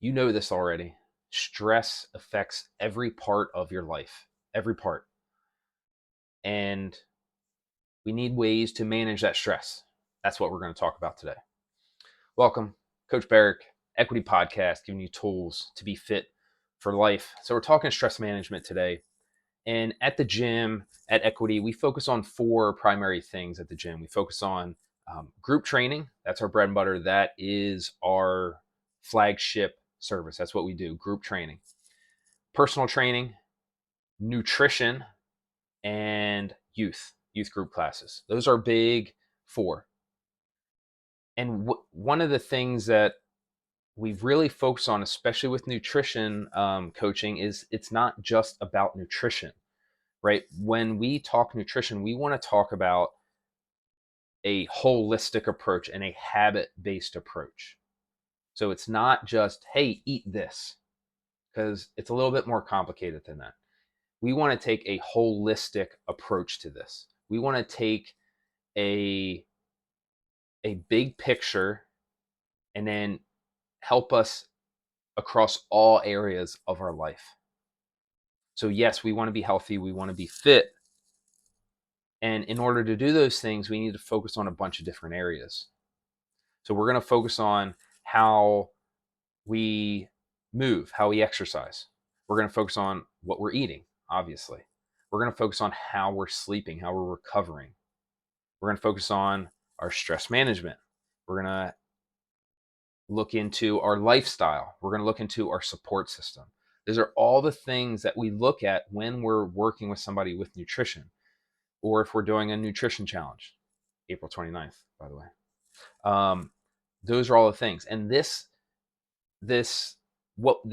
You know this already. Stress affects every part of your life, every part. And we need ways to manage that stress. That's what we're going to talk about today. Welcome, Coach Berek, Equity Podcast, giving you tools to be fit for life. So, we're talking stress management today. And at the gym, at Equity, we focus on four primary things at the gym. We focus on group training. That's our bread and butter. That is our flagship service. That's what we do, group training. Personal training, nutrition, and youth group classes. Those are big four. And one of the things that we've really focused on, especially with nutrition coaching, is it's not just about nutrition, right? When we talk nutrition, we want to talk about a holistic approach and a habit-based approach. So it's not just, hey, eat this, because it's a little bit more complicated than that. We want to take a holistic approach to this. We want to take a big picture and then help us across all areas of our life. So yes, we want to be healthy, we want to be fit. And in order to do those things, we need to focus on a bunch of different areas. So we're going to focus on how we move, how we exercise. We're going to focus on what we're eating, obviously. We're going to focus on how we're sleeping, how we're recovering. We're going to focus on our stress management. We're going to look into our lifestyle. We're going to look into our support system. These are all the things that we look at when we're working with somebody with nutrition, or if we're doing a nutrition challenge, April 29th, by the way. Those are all the things. And the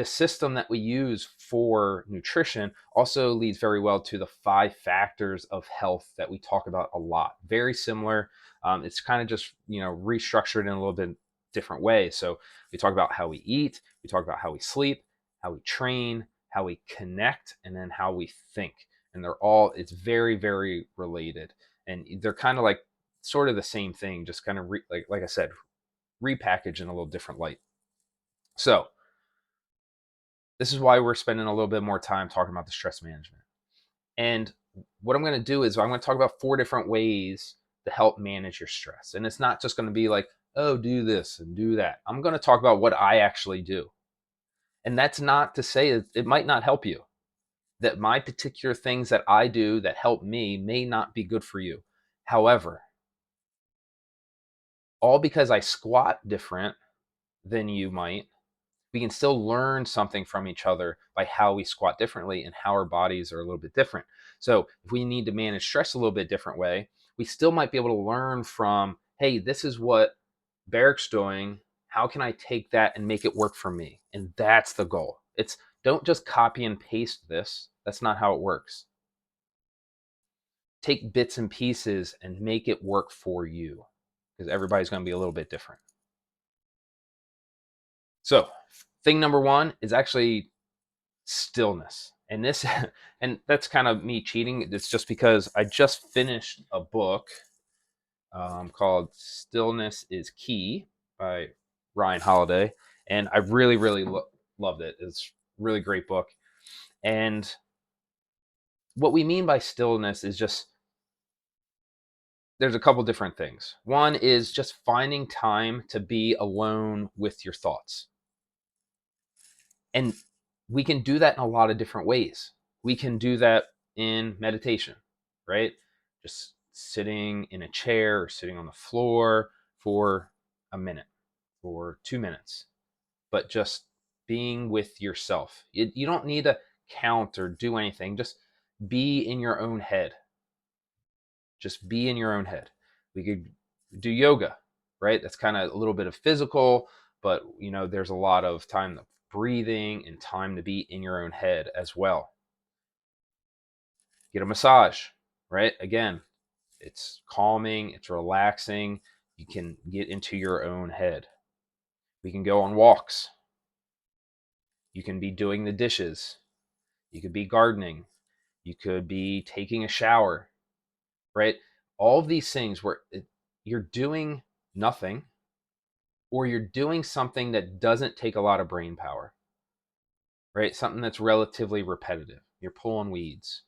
system that we use for nutrition also leads very well to the 5 factors of health that we talk about a lot. Very similar. It's kind of just restructured in a little bit different way. So we talk about how we eat, we talk about how we sleep, how we train, how we connect, and then how we think. And it's very, very related. And they're kind of like sort of the same thing, just kind of like I said, repackaged in a little different light. So this is why we're spending a little bit more time talking about the stress management. And what I'm going to do is I'm going to talk about 4 different ways to help manage your stress. And it's not just going to be like, oh, do this and do that. I'm going to talk about what I actually do. And that's not to say it might not help you. That my particular things that I do that help me may not be good for you. However, all because I squat different than you might, we can still learn something from each other by how we squat differently and how our bodies are a little bit different. So if we need to manage stress a little bit different way, we still might be able to learn from, hey, this is what Berek's doing. How can I take that and make it work for me? And that's the goal. It's don't just copy and paste this. That's not how it works. Take bits and pieces and make it work for you, because everybody's going to be a little bit different. So thing number 1 is actually stillness. And this and that's kind of me cheating. It's just because I just finished a book called Stillness is Key by Ryan Holiday, and I really, really loved it. It's a really great book. And what we mean by stillness is just, there's a couple different things. One is just finding time to be alone with your thoughts. And we can do that in a lot of different ways. We can do that in meditation, right? Just sitting in a chair or sitting on the floor for a minute or 2 minutes, but just being with yourself. You don't need to count or do anything. Just be in your own head. Just be in your own head. We could do yoga, right? That's kind of a little bit of physical, but there's a lot of time breathing and time to be in your own head as well. Get a massage, right? Again, it's calming, it's relaxing. You can get into your own head. We can go on walks. You can be doing the dishes. You could be gardening. You could be taking a shower, right? All of these things where you're doing nothing, or you're doing something that doesn't take a lot of brain power, right? Something that's relatively repetitive. You're pulling weeds,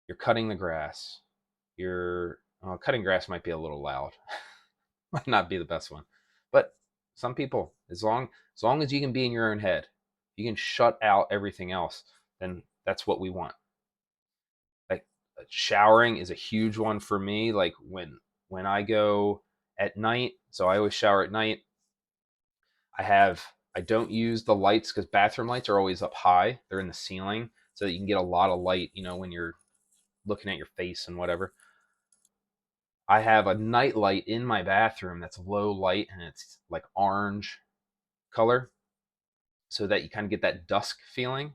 you're cutting the grass, you're cutting grass might be a little loud, might not be the best one, but some people, as long as you can be in your own head, you can shut out everything else. Then that's what we want. Like showering is a huge one for me. Like when I go at night, so I always shower at night. I have I don't use the lights because bathroom lights are always up high. They're in the ceiling so that you can get a lot of light, when you're looking at your face and whatever. I have a night light in my bathroom that's low light and it's like orange color so that you kind of get that dusk feeling.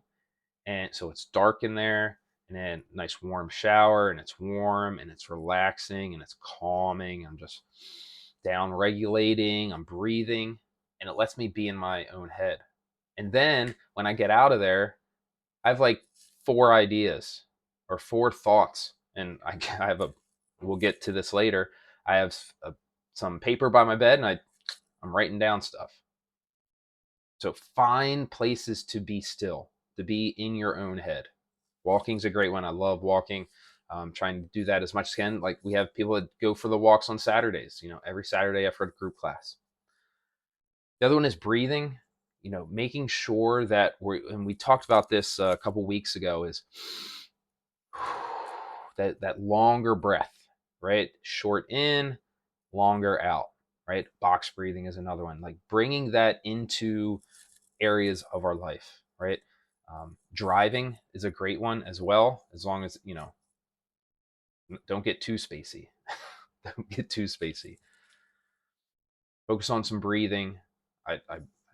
And so it's dark in there, and then nice warm shower, and it's warm and it's relaxing and it's calming. I'm just down regulating, I'm breathing, and it lets me be in my own head. And then when I get out of there, I have like four ideas or four thoughts, and I have a. We'll get to this later. I have some paper by my bed, and I'm writing down stuff. So find places to be still, to be in your own head. Walking's a great one. I love walking. Trying to do that as much as I can. Like we have people that go for the walks on Saturdays. Every Saturday after a group class. The other one is breathing. Making sure that and we talked about this a couple weeks ago, is that longer breath, right? Short in, longer out, right? Box breathing is another one. Like bringing that into areas of our life, right? Driving is a great one as well, as long as, don't get too spacey. Don't get too spacey. Focus on some breathing. I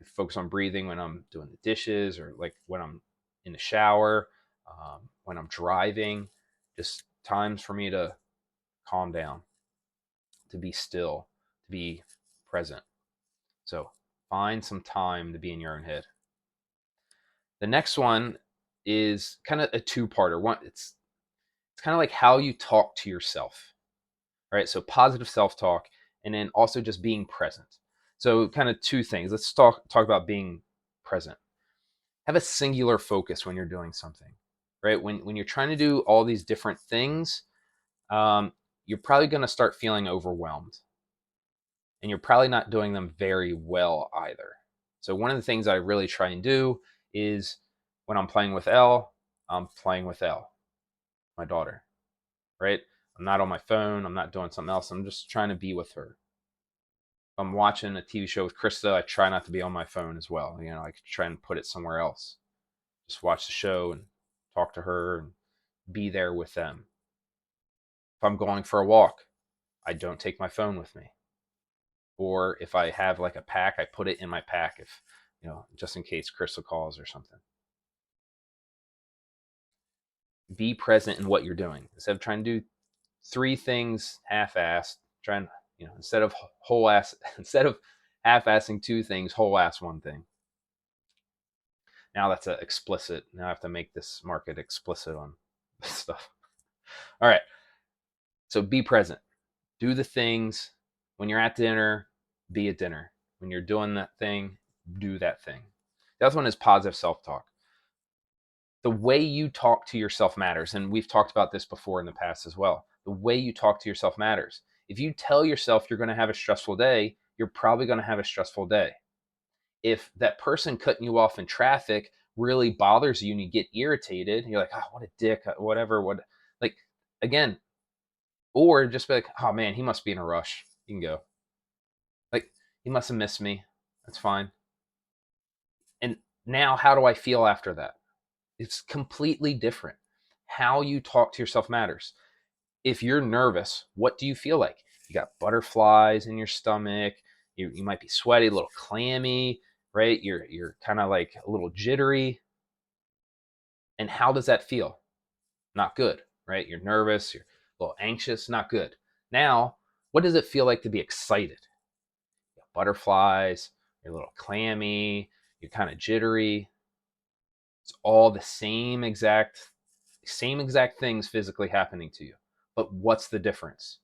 focus on breathing when I'm doing the dishes, or like when I'm in the shower, when I'm driving. Just times for me to calm down, to be still, to be present. So find some time to be in your own head. The next one is kind of a two-parter. One, it's kind of like how you talk to yourself, right? So positive self-talk, and then also just being present. So kind of two things. Let's talk about being present. Have a singular focus when you're doing something, right? When you're trying to do all these different things, you're probably going to start feeling overwhelmed, and you're probably not doing them very well either. So one of the things I really try and do is when I'm playing with Elle, I'm playing with Elle, my daughter, right? I'm not on my phone. I'm not doing something else. I'm just trying to be with her. If I'm watching a TV show with Krista, I try not to be on my phone as well. I try and put it somewhere else. Just watch the show and talk to her and be there with them. If I'm going for a walk, I don't take my phone with me. Or if I have like a pack, I put it in my pack if, just in case Krista calls or something. Be present in what you're doing. Instead of trying to do three things half-assed, try and, instead of instead of half-assing two things, whole-ass one thing. Now that's a explicit. Now I have to make this market explicit on this stuff. All right. So be present. Do the things. When you're at dinner, be at dinner. When you're doing that thing, do that thing. The other one is positive self-talk. The way you talk to yourself matters. And we've talked about this before in the past as well. The way you talk to yourself matters. If you tell yourself you're going to have a stressful day, you're probably going to have a stressful day. If that person cutting you off in traffic really bothers you and you get irritated, you're like, oh, what a dick, whatever, like, again, or just be like, oh man, he must be in a rush. You can go. Like, he must have missed me. That's fine. And now, how do I feel after that? It's completely different. How you talk to yourself matters. If you're nervous, what do you feel like? You got butterflies in your stomach. You might be sweaty, a little clammy, right? You're kind of like a little jittery. And how does that feel? Not good, right? You're nervous, you're a little anxious, not good. Now, what does it feel like to be excited? You got butterflies, you're a little clammy, you're kind of jittery. It's all the same exact things physically happening to you. But what's the difference?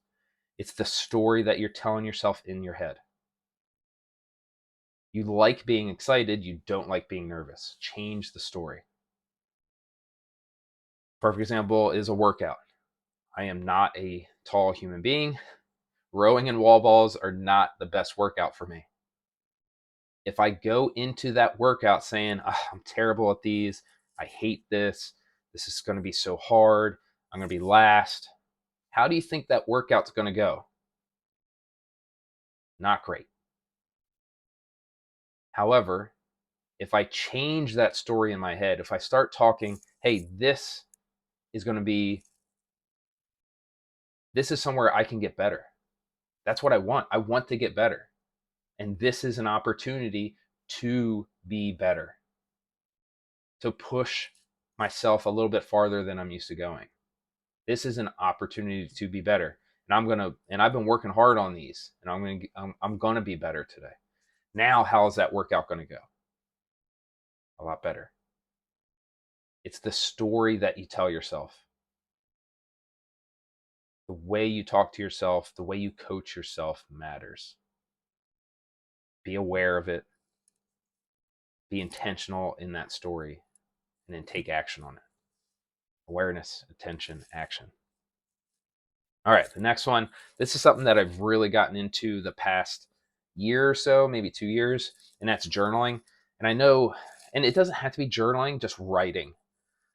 It's the story that you're telling yourself in your head. You like being excited, you don't like being nervous. Change the story. Perfect example is a workout. I am not a tall human being. Rowing and wall balls are not the best workout for me. If I go into that workout saying, I'm terrible at these, I hate this is going to be so hard, I'm going to be last, how do you think that workout's going to go? Not great. However, if I change that story in my head, if I start talking, hey, this is going to be, this is somewhere I can get better. That's what I want. I want to get better. And this is an opportunity to be better, to push myself a little bit farther than I'm used to going. This is an opportunity to be better. And I've been working hard on these, and I'm going to be better today. Now, how is that workout going to go? A lot better. It's the story that you tell yourself. The way you talk to yourself, the way you coach yourself matters. Be aware of it. Be intentional in that story, and then take action on it. Awareness, attention, action. All right, the next one. This is something that I've really gotten into the past year or so, maybe 2 years, and that's journaling. And I know, and it doesn't have to be journaling, just writing.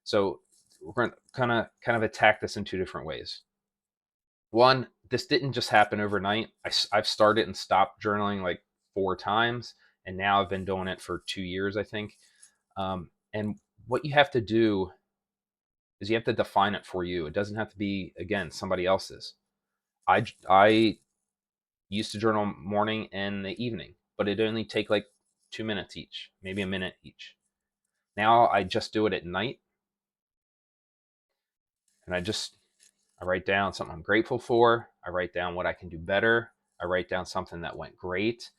So we're going to kind of attack this in two different ways. One, this didn't just happen overnight. I've started and stopped journaling like 4 times, and now I've been doing it for 2 years, I think. And what you have to do is you have to define it for you. It doesn't have to be, again, somebody else's. I used to journal morning and the evening, but it only take like 2 minutes each, maybe a minute each. Now I just do it at night, and I write down something I'm grateful for. I write down what I can do better. I write down something that went great,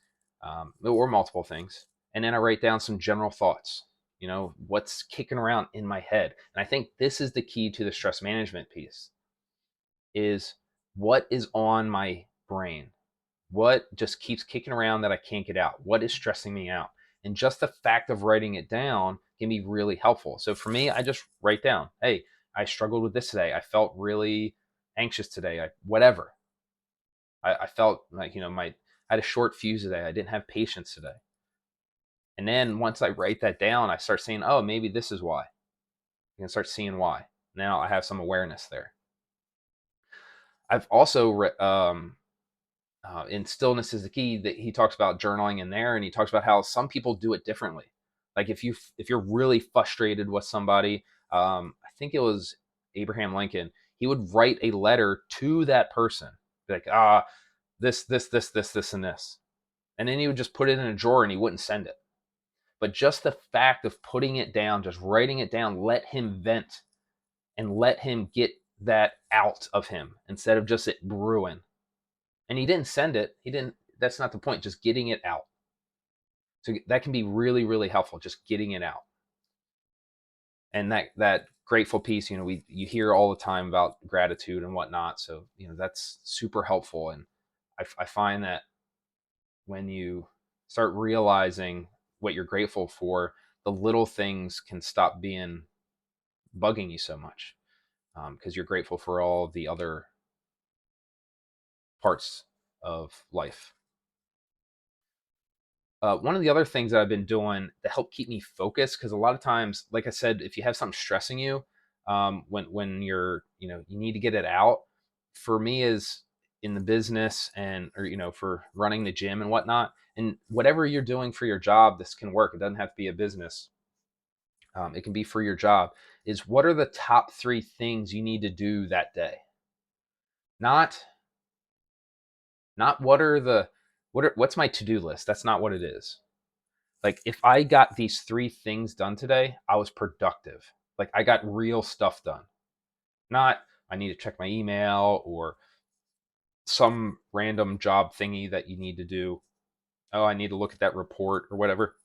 or multiple things, and then I write down some general thoughts. What's kicking around in my head, and I think this is the key to the stress management piece: is what is on my brain, what just keeps kicking around that I can't get out, what is stressing me out. And just the fact of writing it down can be really helpful. So for me, I just write down, hey, I struggled with this today, I felt really anxious today, whatever. I felt like, I had a short fuse today, I didn't have patience today. And then once I write that down, I start saying, oh, maybe this is why. You can start seeing why. Now I have some awareness there. I've also in Stillness is the Key, that he talks about journaling in there, and he talks about how some people do it differently. Like if you're really frustrated with somebody, I think it was Abraham Lincoln, he would write a letter to that person, like this and this, and then he would just put it in a drawer and he wouldn't send it. But just the fact of putting it down, just writing it down, let him vent and let him get that out of him instead of just it brewing. And he didn't send it. He didn't. That's not the point. Just getting it out. So that can be really, really helpful. Just getting it out. And that grateful piece, you hear all the time about gratitude and whatnot. So that's super helpful. And I find that when you start realizing what you're grateful for, the little things can stop being bugging you so much, because you're grateful for all the other parts of life. One of the other things that I've been doing to help keep me focused, because a lot of times, like I said, if you have something stressing you, when you're, you need to get it out. For me, is in the business, and or for running the gym and whatnot, and whatever you're doing for your job, this can work. It doesn't have to be a business. It can be for your job. Is what are the top 3 things you need to do that day? Not what's my to-do list. That's not what it is. Like if I got these 3 things done today, I was productive. Like I got real stuff done. Not I need to check my email or some random job thingy that you need to do. Oh, I need to look at that report or whatever.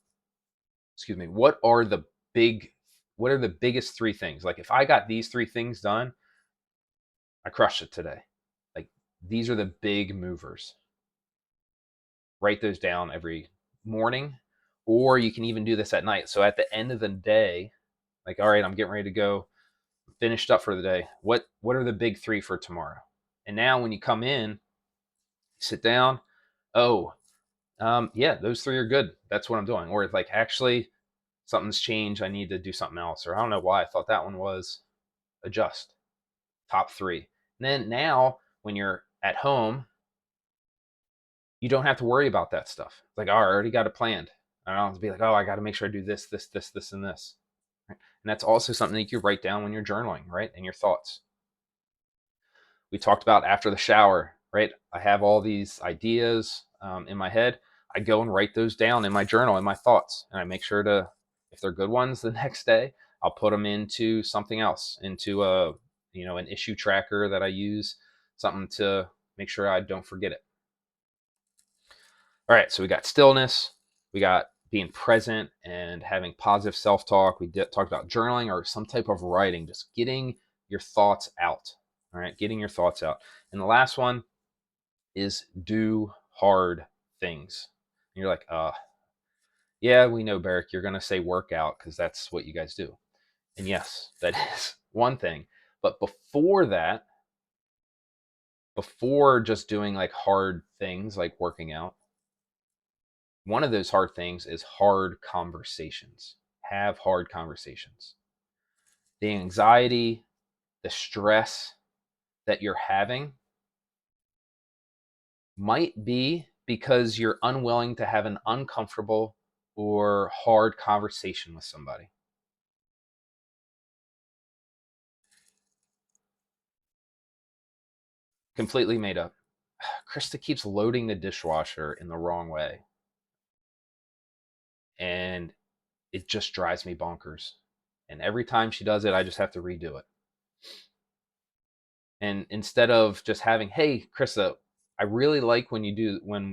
Excuse me. What are the biggest 3 things? Like if I got these 3 things done, I crushed it today. Like these are the big movers. Write those down every morning, or you can even do this at night. So at the end of the day, like, all right, I'm getting ready to go, finished up for the day. What are the big three for tomorrow? And now when you come in, sit down. Oh, yeah, those three are good. That's what I'm doing. Or it's like, actually, something's changed. I need to do something else. Or I don't know why I thought that one was. Adjust. Top three. And then now, when you're at home, you don't have to worry about that stuff. It's like, oh, I already got it planned. I don't have to be like, oh, I got to make sure I do this, this, this, this, and this. Right? And that's also something that you write down when you're journaling, right? And your thoughts. We talked about after the shower, right? I have all these ideas in my head. I go and write those down in my journal, in my thoughts, and I make sure to, if they're good ones, the next day I'll put them into something else, into a, an issue tracker that I use, something to make sure I don't forget it. All right, so we got stillness, we got being present and having positive self-talk. We talked about journaling or some type of writing, just getting your thoughts out. All right, getting your thoughts out. And the last one is do hard things. And you're like, yeah, we know, Berek, you're going to say workout because that's what you guys do. And yes, that is one thing. But before that, before just doing like hard things like working out, one of those hard things is hard conversations. Have hard conversations. The anxiety, the stress that you're having might be because you're unwilling to have an uncomfortable or hard conversation with somebody. Completely made up. Krista keeps loading the dishwasher in the wrong way, and it just drives me bonkers. And every time she does it, I just have to redo it. And instead of just having, hey, Krista, I really like when we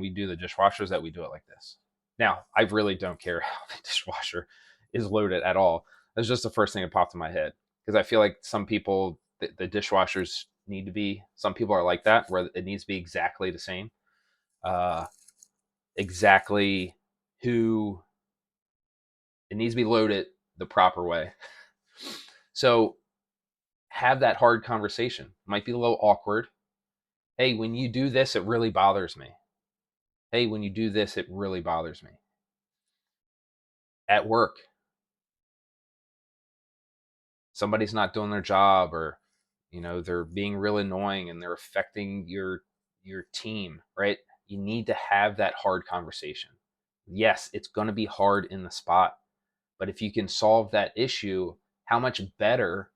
do the dishwashers that we do it like this. Now, I really don't care how the dishwasher is loaded at all. That's just the first thing that popped in my head, because I feel like some people, the dishwashers need to be. Some people are like that, where it needs to be exactly the same, uh, exactly who it needs to be loaded the proper way. So have that hard conversation. Might be a little awkward. Hey, when you do this, it really bothers me. Hey, when you do this, it really bothers me. At work, somebody's not doing their job, or they're being real annoying and they're affecting your team, right? You need to have that hard conversation. Yes, it's going to be hard in the spot, but if you can solve that issue, how much better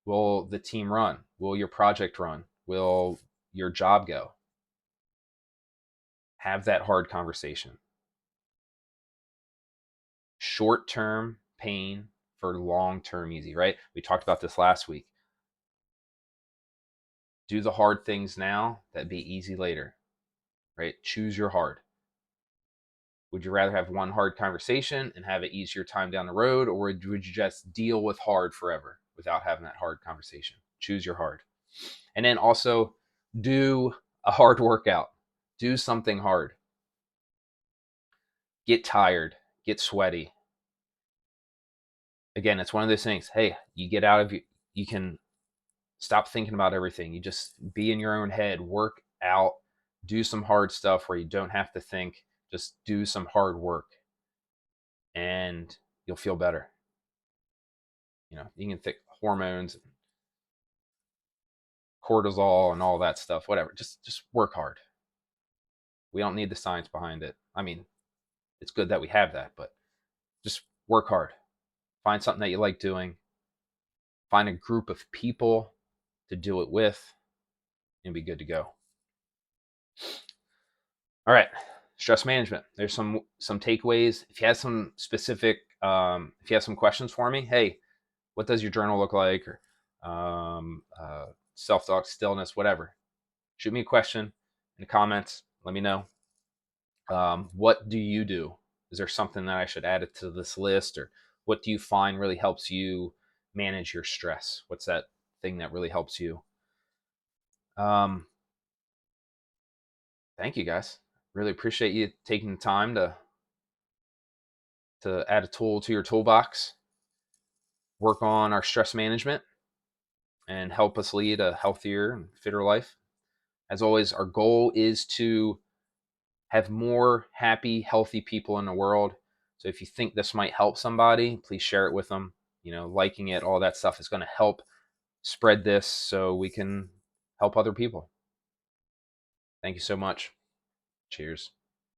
will the team run? Will your project run? Will your job go? Have that hard conversation. Short term pain for long term easy, right? We talked about this last week. Do the hard things now that be easy later, right? Choose your hard. Would you rather have one hard conversation and have an easier time down the road, or would you just deal with hard forever without having that hard conversation? Choose your hard. And then also do a hard workout. Do something hard. Get tired, get sweaty. Again, it's one of those things. Hey, you get out of you can stop thinking about everything. You just be in your own head, work out, do some hard stuff where you don't have to think. Just do some hard work and you'll feel better. You can think hormones, cortisol, and all that stuff, whatever. Just work hard. We don't need the science behind it. I mean, it's good that we have that, but just work hard. Find something that you like doing. Find a group of people to do it with and be good to go. All right, stress management. There's some takeaways. If you have some specific, if you have some questions for me, hey, what does your journal look like, or self-talk, stillness, whatever. Shoot me a question in the comments. Let me know. What do you do? Is there something that I should add it to this list, or what do you find really helps you manage your stress? What's that thing that really helps you? Um, Thank you guys. Really appreciate you taking the time to to add a tool to your toolbox, work on our stress management, and help us lead a healthier and fitter life. As always, our goal is to have more happy, healthy people in the world. So if you think this might help somebody, please share it with them. Liking it, all that stuff is going to help spread this so we can help other people. Thank you so much. Cheers.